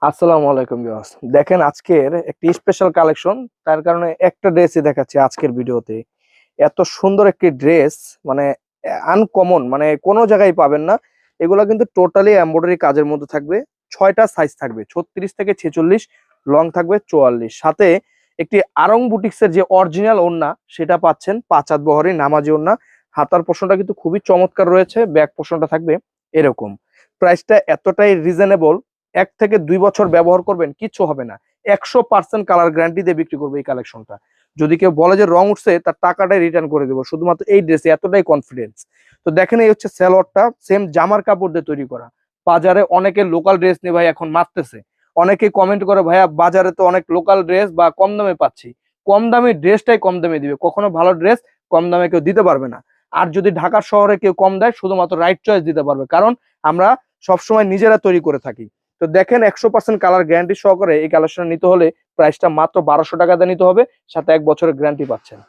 আসসালামু আলাইকুম ভিউয়ার্স। দেখেন আজকের একটি স্পেশাল কালেকশন, তার কারণে একটা ড্রেসই দেখাচ্ছি আজকের ভিডিওতে। এত সুন্দর একটি ড্রেস, মানে আনকমন, মানে কোনো জায়গায় পাবেন না। এগুলো কিন্তু টোটালি এমব্রয়ডারি কাজের মধ্যে থাকবে। 6টা সাইজ থাকবে, 36 থেকে 46, লং থাকবে 44। সাথে একটি আরং বুটিক্সের যে অরিজিনাল ওড়না সেটা পাচ্ছেন, 5 হাত বহরে নামাজি ওড়না। হাতার পোর্শনটা কিন্তু খুবই চমৎকার রয়েছে, ব্যাক পোর্শনটা থাকবে এরকম। প্রাইসটা এতটাই রিজনেবল, 1 থেকে 2 বছর ব্যবহার করবেন, কিচ্ছু হবে না। 100% কালার গ্যারান্টি দিয়ে বিক্রি করবো এই কালেকশনটা। যদি কেউ বলে যে রং উঠছে, তার টাকাটাই রিটার্ন করে দেবো শুধুমাত্র এই ড্রেসে, এতটাই কনফিডেন্স। তো দেখেন, এই হচ্ছে সালোয়ারটা, সেম জামার কাপড় দিয়ে তৈরি করা। বাজারে অনেকে লোকাল ড্রেস নিয়ে ভাই এখন মারতেছে। অনেকে কমেন্ট করে, ভাইয়া বাজারে তো অনেক লোকাল ড্রেস বা কম দামে পাচ্ছি। কম দামি ড্রেসটাই কম দামে দিবে, কখনো ভালো ড্রেস কম দামে কেউ দিতে পারবে না। আর যদি ঢাকার শহরে কেউ কম দেয়, শুধুমাত্র রাইট চয়েস দিতে পারবে, কারণ আমরা সবসময় নিজেরা তৈরি করে থাকি। তো দেখেন, 100% কালার গ্যারান্টি সহকারে এই কালেকশন নিতে হলে প্রাইসটা মাত্র 1200 টাকা দিয়ে নিতে হবে, সাথে 1 বছরের গ্যারান্টি পাচ্ছেন।